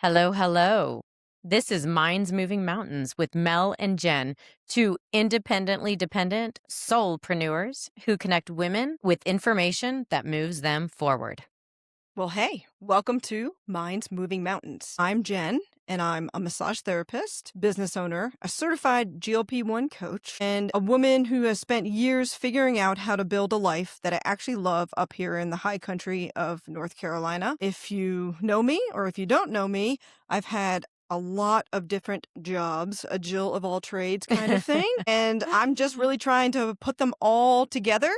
Hello, hello. This is Minds Moving Mountains with Mel and Jenn, two independently dependent soulpreneurs who connect women with information that moves them forward. Well, hey, welcome to Minds Moving Mountains. I'm Jen, and I'm a massage therapist, business owner, a certified GLP-1 coach, and a woman who has spent years figuring out how to build a life that I actually love up here in the high country of North Carolina. If you know me or if you don't know me, I've had a lot of different jobs, a Jill of all trades kind of thing, and I'm just really trying to put them all together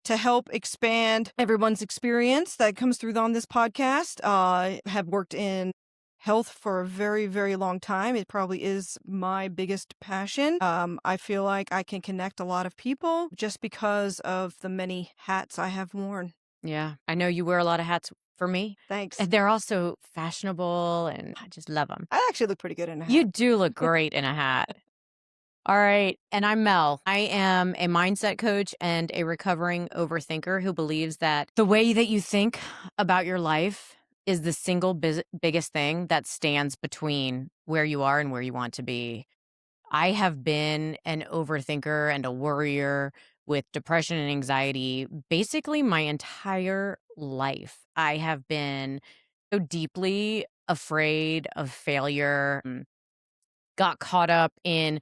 to help expand everyone's experience that comes through on this podcast. I have worked in health for a very, very long time. It probably is my biggest passion. I feel like I can connect a lot of people just because of the many hats I have worn. Yeah, I know you wear a lot of hats for me. Thanks. And they're also fashionable, and I just love them. I actually look pretty good in a hat. You do look great in a hat. All right. And I'm Mel. I am a mindset coach and a recovering overthinker who believes that the way that you think about your life is the single biggest thing that stands between where you are and where you want to be. I have been an overthinker and a worrier with depression and anxiety basically my entire life. I have been so deeply afraid of failure, got caught up in,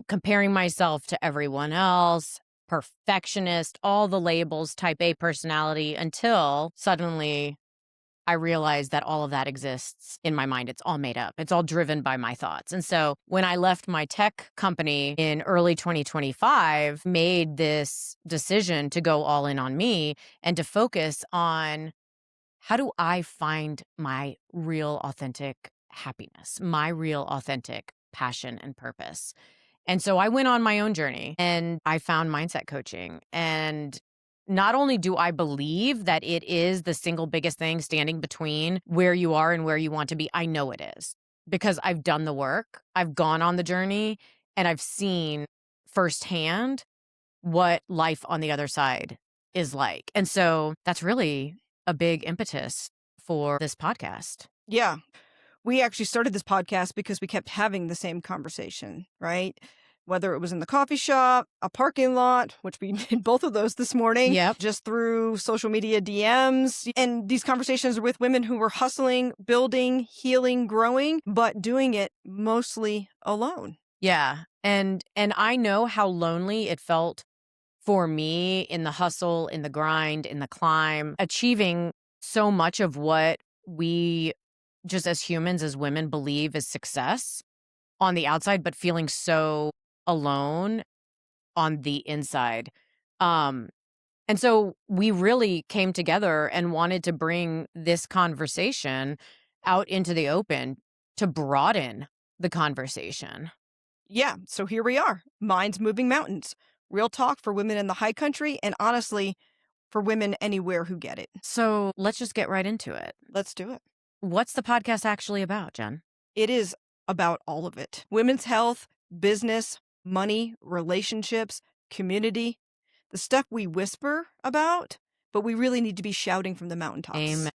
comparing myself to everyone else, perfectionist, all the labels, type A personality, until suddenly I realized that all of that exists in my mind. It's all made up. It's all driven by my thoughts. And so when I left my tech company in early 2025, made this decision to go all in on me and to focus on how do I find my real authentic happiness, my real authentic passion and purpose. And so I went on my own journey and I found mindset coaching. And not only do I believe that it is the single biggest thing standing between where you are and where you want to be, I know it is because I've done the work, I've gone on the journey, and I've seen firsthand what life on the other side is like. And so that's really a big impetus for this podcast. Yeah. We actually started this podcast because we kept having the same conversation, right? Whether it was in the coffee shop, a parking lot, which we did both of those this morning, Yep. just through social media DMs. And these conversations are with women who were hustling, building, healing, growing, but doing it mostly alone. Yeah. And I know how lonely it felt for me in the hustle, in the grind, in the climb, achieving so much of what we just as humans, as women, believe is success on the outside, but feeling so alone on the inside. And so we really came together and wanted to bring this conversation out into the open to broaden the conversation. Yeah, so here we are, Minds Moving Mountains. Real talk for women in the high country and honestly, for women anywhere who get it. So let's just get right into it. Let's do it. What's the podcast actually about, Jen? It is about all of it. Women's health, business, money, relationships, community, the stuff we whisper about, but we really need to be shouting from the mountaintops. Amen.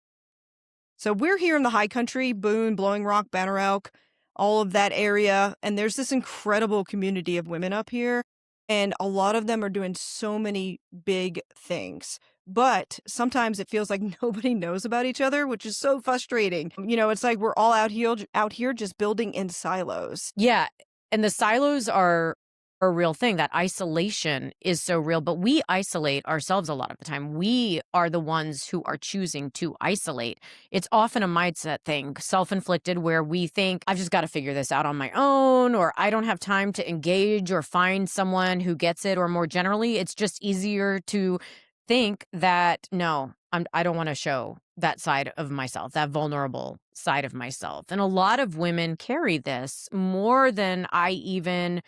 So we're here in the high country, Boone, Blowing Rock, Banner Elk, all of that area. And there's this incredible community of women up here. And a lot of them are doing so many big things. But sometimes it feels like nobody knows about each other, which is so frustrating. It's like we're all out here just building in silos. Yeah. And the silos are a real thing. That isolation is so real, but we isolate ourselves a lot of the time. We are the ones who are choosing to isolate. It's often a mindset thing, self-inflicted, where we think, I've just got to figure this out on my own, or I don't have time to engage or find someone who gets it, or more generally, it's just easier to think that, no, I don't want to show that side of myself, that vulnerable side of myself. And a lot of women carry this more than I even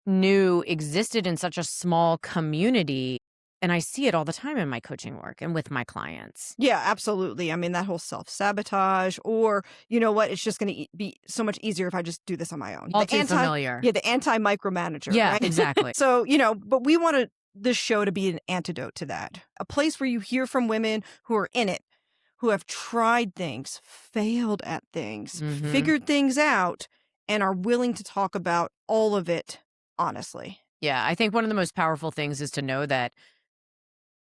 knew existed in such a small community. And I see it all the time in my coaching work and with my clients. Yeah, absolutely. I mean, that whole self-sabotage, or you know what, it's just going to be so much easier if I just do this on my own. All too familiar. Yeah, the anti-micromanager. Yeah, right? exactly. So, but we wanted this show to be an antidote to that. A place where you hear from women who are in it, who have tried things, failed at things, Mhm. figured things out, and are willing to talk about all of it honestly. Yeah, I think one of the most powerful things is to know that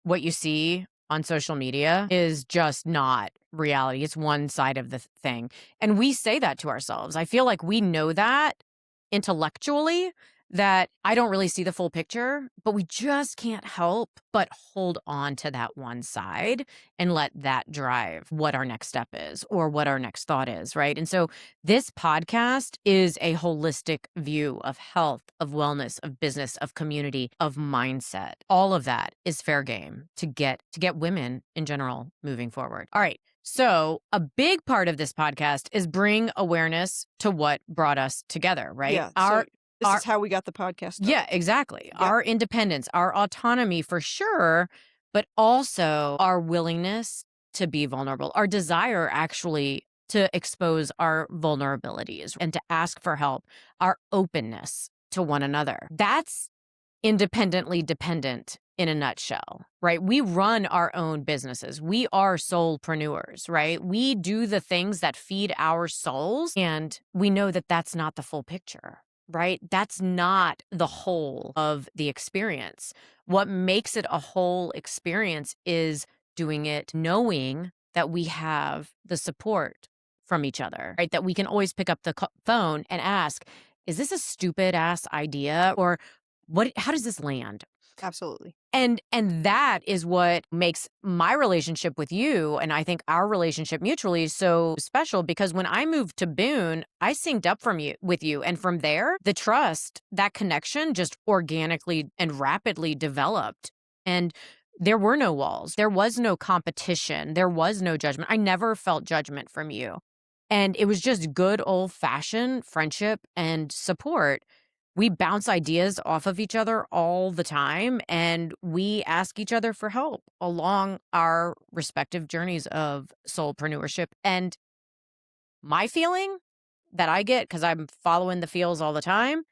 what you see on social media is just not reality. It's one side of the thing. And we say that to ourselves. I feel like we know that intellectually, that I don't really see the full picture, but we just can't help but hold on to that one side and let that drive what our next step is or what our next thought is, right? And so this podcast is a holistic view of health, of wellness, of business, of community, of mindset. All of that is fair game to get women in general moving forward. All right. So, a big part of this podcast is bring awareness to what brought us together, right? Yeah, so this Our is how we got the podcast Yeah, started. exactly. Yep, Our independence, our autonomy for sure, but also our willingness to be vulnerable, our desire actually to expose our vulnerabilities and to ask for help, our openness to one another. That's independently dependent in a nutshell, right? We run our own businesses. We are soulpreneurs, right? We do the things that feed our souls, and we know that that's not the full picture, right? That's not the whole of the experience. What makes it a whole experience is doing it knowing that we have the support from each other, right? That we can always pick up the phone and ask, is this a stupid ass idea? Or how does this land? absolutely. And that is what makes my relationship with you, and I think our relationship mutually, so special, because when I moved to Boone, I synced up from you with you, and from there, the trust, that connection just organically and rapidly developed. And there were no walls. There was no competition. There was no judgment. I never felt judgment from you. And it was just good old-fashioned friendship and support. We bounce ideas off of each other all the time, and we ask each other for help along our respective journeys of soulpreneurship. And my feeling that I get, because I'm following the feels all the time,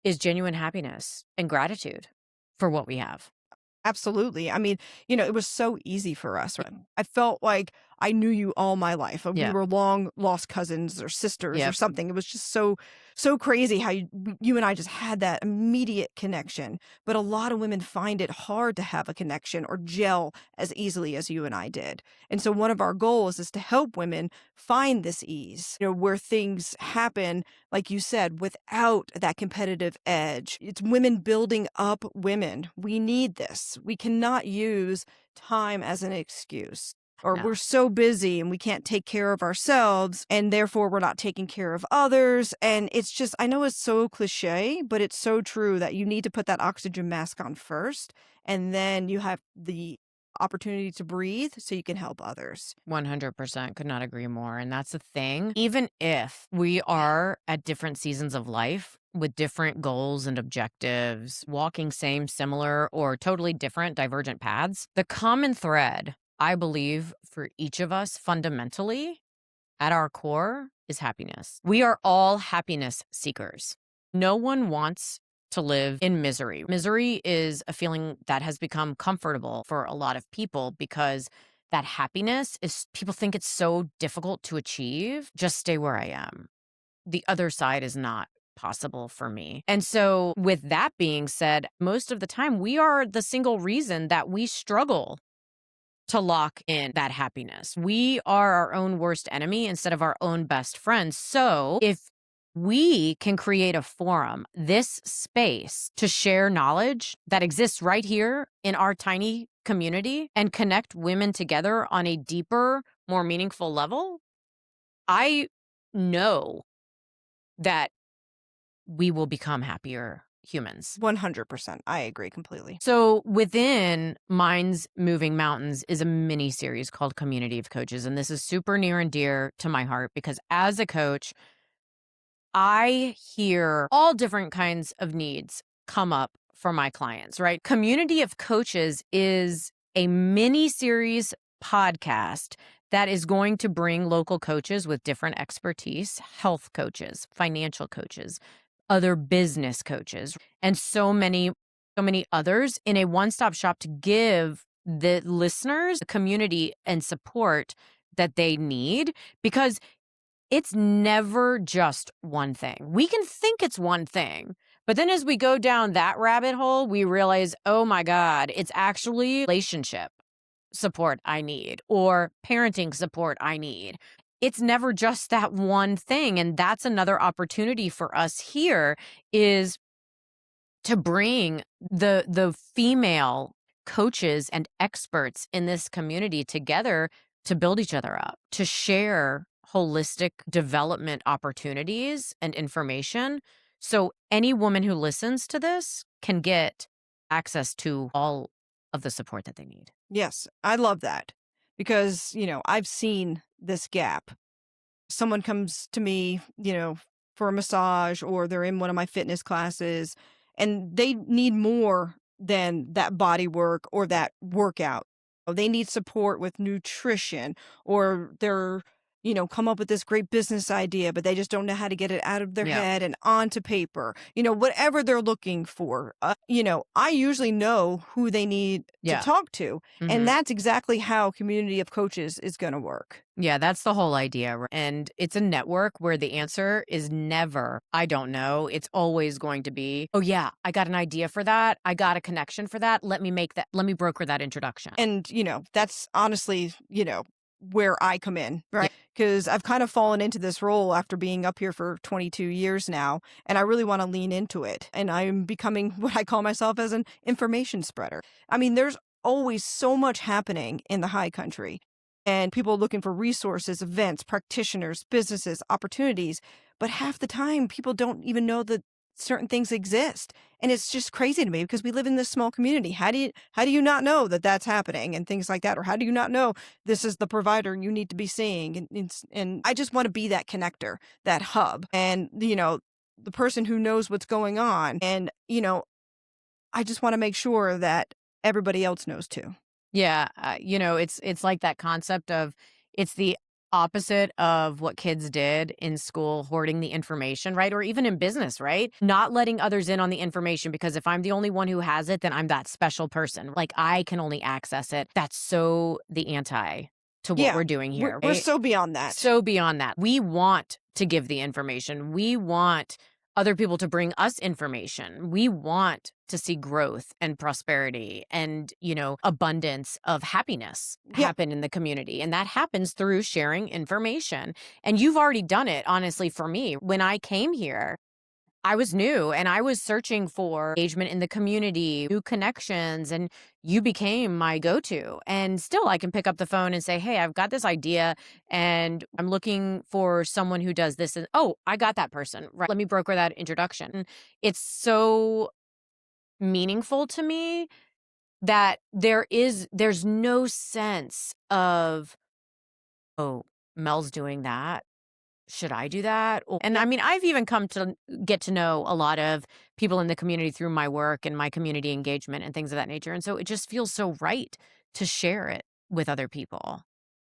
is genuine happiness and gratitude for what we have. Absolutely. I mean, it was so easy for us, right? I felt like I knew you all my life. We Yeah. were long lost cousins or sisters or Yep. something. It was just so crazy how you and I just had that immediate connection. But a lot of women find it hard to have a connection or gel as easily as you and I did. And so one of our goals is to help women find this ease, where things happen, like you said, without that competitive edge. It's women building up women. We need this. We cannot use time as an excuse. Or No. we're so busy and we can't take care of ourselves, and therefore we're not taking care of others. And it's just, I know it's so cliche, but it's so true that you need to put that oxygen mask on first, and then you have the opportunity to breathe so you can help others. 100% could not agree more. And that's the thing. Even if we are at different seasons of life with different goals and objectives, walking same, similar, or totally different, divergent paths, the common thread, I believe, for each of us fundamentally at our core is happiness. We are all happiness seekers. No one wants to live in misery. Misery is a feeling that has become comfortable for a lot of people because that happiness is, people think it's so difficult to achieve. Just stay where I am. The other side is not possible for me. And so, with that being said, most of the time, we are the single reason that we struggle to lock in that happiness. We are our own worst enemy instead of our own best friend. So if we can create a forum, this space to share knowledge that exists right here in our tiny community and connect women together on a deeper, more meaningful level, I know that we will become happier humans. 100%. I agree completely. So within Minds Moving Mountains is a mini series called Community of Coaches. And this is super near and dear to my heart because as a coach, I hear all different kinds of needs come up for my clients, right? Community of Coaches is a mini series podcast that is going to bring local coaches with different expertise, health coaches, financial coaches, other business coaches, and so many others in a one-stop shop to give the listeners, the community, and support that they need, because it's never just one thing. We can think it's one thing, but then as we go down that rabbit hole, we realize, oh my God, it's actually relationship support I need or parenting support I need. It's never just that one thing. And that's another opportunity for us here, is to bring the female coaches and experts in this community together to build each other up, to share holistic development opportunities and information. So any woman who listens to this can get access to all of the support that they need. Yes, I love that because, I've seen this gap. Someone comes to me, for a massage or they're in one of my fitness classes and they need more than that body work or that workout. They need support with nutrition or they're, come up with this great business idea, but they just don't know how to get it out of their Yeah. head and onto paper, whatever they're looking for. I usually know who they need to Yeah. talk to. And Mhm. that's exactly how community of coaches is going to work. Yeah, that's the whole idea. And it's a network where the answer is never, I don't know. It's always going to be, oh, yeah, I got an idea for that. I got a connection for that. Let me make that, let me broker that introduction. And, that's honestly, where I come in, Yeah. right? Because I've kind of fallen into this role after being up here for 22 years now, and I really want to lean into it. And I'm becoming what I call myself as an information spreader. I mean, there's always so much happening in the high country, and people looking for resources, events, practitioners, businesses, opportunities. But half the time, people don't even know that certain things exist. And it's just crazy to me because we live in this small community. How do you not know that that's happening and things like that? Or how do you not know this is the provider you need to be seeing? And I just want to be that connector, that hub, and the person who knows what's going on. And I just want to make sure that everybody else knows too. Yeah, it's like that concept of, it's the opposite of what kids did in school, hoarding the information, right? Or even in business, right? Not letting others in on the information, because if I'm the only one who has it, then I'm that special person. Like, I can only access it. That's so the anti to what Yeah, we're doing we're, here, we're right? so beyond that. So beyond that, we want to give the information. We want other people to bring us information. We want to see growth and prosperity and, abundance of happiness Yeah. happen in the community. And that happens through sharing information. And you've already done it, honestly, for me. When I came here, I was new and I was searching for engagement in the community, new connections, and you became my go to. And still, I can pick up the phone and say, hey, I've got this idea and I'm looking for someone who does this. And oh, I got that person. Right. Let me broker that introduction. It's so meaningful to me that there's no sense of, oh, Mel's doing that. Should I do that? And Yeah. I mean, I've even come to get to know a lot of people in the community through my work and my community engagement and things of that nature. And so it just feels so right to share it with other people.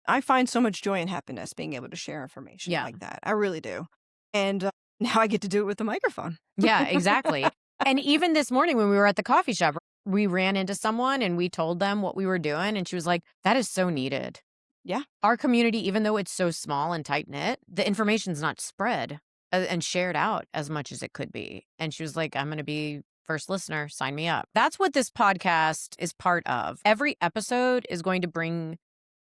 I find so much joy and happiness being able to share information Yeah. like that. I really do. And now I get to do it with the microphone. Yeah, exactly. And even this morning when we were at the coffee shop, we ran into someone and we told them what we were doing. And she was like, that is so needed. Yeah. Our community, even though it's so small and tight knit, the information's not spread and shared out as much as it could be. And she was like, I'm going to be first listener. Sign me up. That's what this podcast is part of. Every episode is going to bring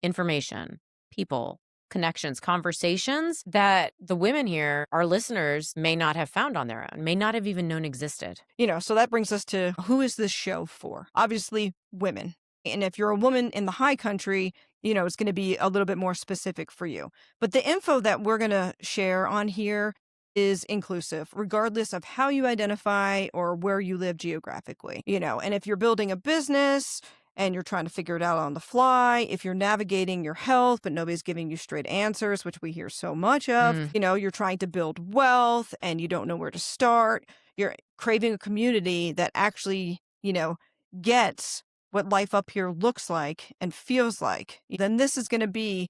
information, people, connections, conversations that the women here, our listeners, may not have found on their own, may not have even known existed. So that brings us to, who is this show for? Obviously, women. And if you're a woman in the high country, it's going to be a little bit more specific for you. But the info that we're going to share on here is inclusive, regardless of how you identify or where you live geographically. And if you're building a business and you're trying to figure it out on the fly, if you're navigating your health, but nobody's giving you straight answers, which we hear so much of, you're trying to build wealth and you don't know where to start, you're craving a community that actually, gets what life up here looks like and feels like, then this is going to be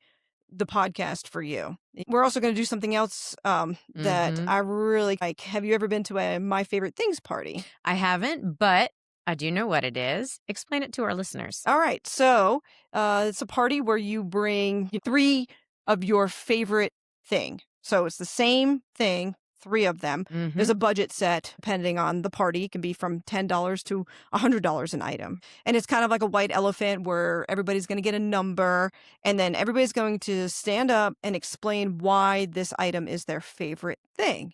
the podcast for you. We're also going to do something else that I really like. Have you ever been to a My Favorite Things party? I haven't, but I do know what it is. Explain it to our listeners. All right. So it's a party where you bring three of your favorite thing. So it's the same thing, three of them. There's Mhm. a budget set depending on the party. It can be from $10 to $100 an item. And it's kind of like a white elephant where everybody's going to get a number and then everybody's going to stand up and explain why this item is their favorite thing.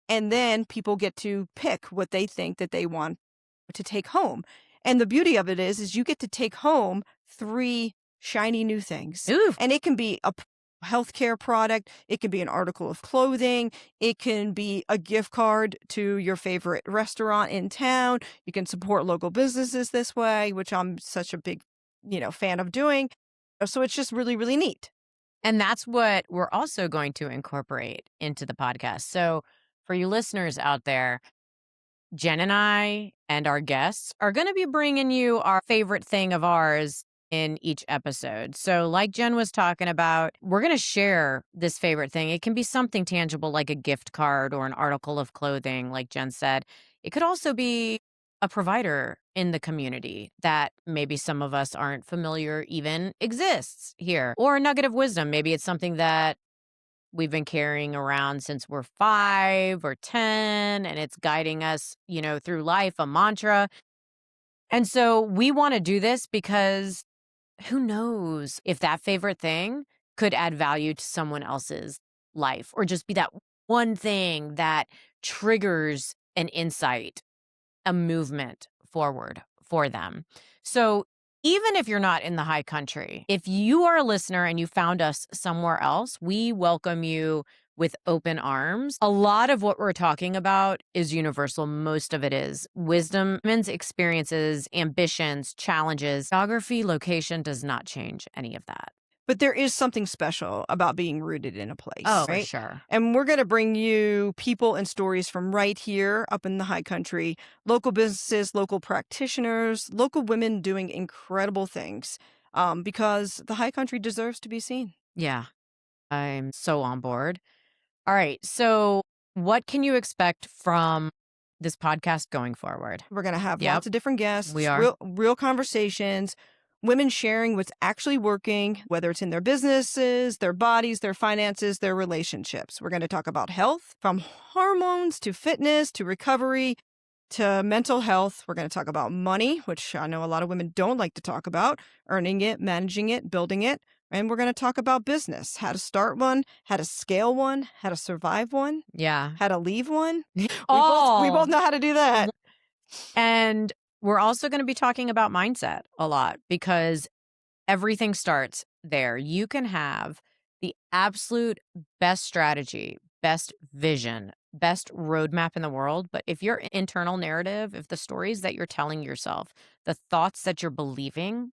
And then people get to pick what they think that they want to take home. And the beauty of it is you get to take home three shiny new things. Ooh. And it can be a healthcare product, it can be an article of clothing, it can be a gift card to your favorite restaurant in town. You can support local businesses this way, which I'm such a big, fan of doing. So it's just really, really neat. And that's what we're also going to incorporate into the podcast. So, for you listeners out there, Jen and I and our guests are going to be bringing you our favorite thing of ours in each episode. So, like Jen was talking about, we're going to share this favorite thing. It can be something tangible like a gift card or an article of clothing, like Jen said. It could also be a provider in the community that maybe some of us aren't familiar even exists here, or a nugget of wisdom. Maybe it's something that we've been carrying around since we're 5 or 10, and it's guiding us, through life, a mantra. And so we want to do this because who knows if that favorite thing could add value to someone else's life or just be that one thing that triggers an insight, a movement forward for them. So even if you're not in the high country, if you are a listener and you found us somewhere else, we welcome you with open arms. A lot of what we're talking about is universal. Most of it is wisdom, women's experiences, ambitions, challenges. Geography, location does not change any of that. But there is something special about being rooted in a place, Oh, for right? sure. And we're going to bring you people and stories from right here up in the high country, local businesses, local practitioners, local women doing incredible things because the high country deserves to be seen. Yeah, I'm so on board. All right. So, what can you expect from this podcast going forward? We're going to have Yep, lots of different we guests, are. real conversations, women sharing what's actually working, whether it's in their businesses, their bodies, their finances, their relationships. We're going to talk about health, from hormones to fitness to recovery to mental health. We're going to talk about money, which I know a lot of women don't like to talk about, earning it, managing it, building it. And we're going to talk about business, how to start one, how to scale one, how to survive one, Yeah. how to leave one. We Oh, both know how to do that. and we're also going to be talking about mindset a lot because everything starts there. You can have the absolute best strategy, best vision, best roadmap in the world. But if your internal narrative, if the stories that you're telling yourself, the thoughts that you're believing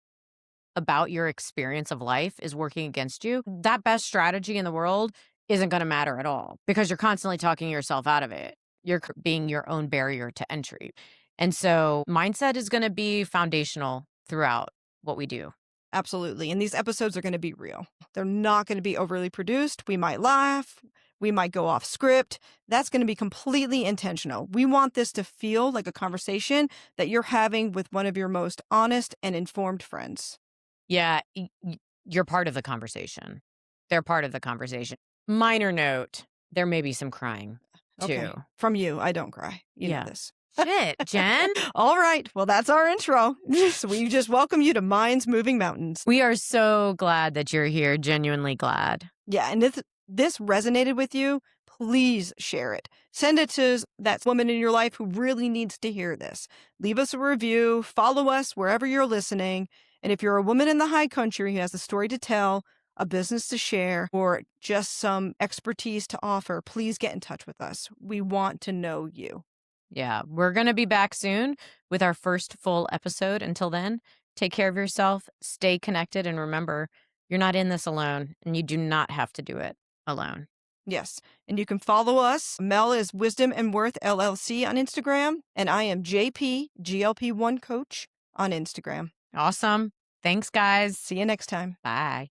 about your experience of life is working against you, that best strategy in the world isn't going to matter at all because you're constantly talking yourself out of it. You're being your own barrier to entry. And so mindset is going to be foundational throughout what we do. Absolutely. And these episodes are going to be real. They're not going to be overly produced. We might laugh. We might go off script. That's going to be completely intentional. We want this to feel like a conversation that you're having with one of your most honest and informed friends. Yeah, you're part of the conversation. They're part of the conversation. Minor note, there may be some crying Okay. too. From you, I don't cry. You know Yeah. this. Shit, Jen. All right. Well, that's our intro. So we just welcome you to Minds Moving Mountains. We are so glad that you're here, genuinely glad. Yeah, and if this resonated with you, please share it. Send it to that woman in your life who really needs to hear this. Leave us a review, follow us wherever you're listening. And if you're a woman in the high country who has a story to tell, a business to share, or just some expertise to offer, please get in touch with us. We want to know you. Yeah, we're going to be back soon with our first full episode. Until then, take care of yourself, stay connected, and remember, you're not in this alone, and you do not have to do it alone. Yes. And you can follow us. Mel is Wisdom and Worth LLC on Instagram, and I am JP GLP1 Coach on Instagram. Awesome. Thanks, guys. See you next time. Bye.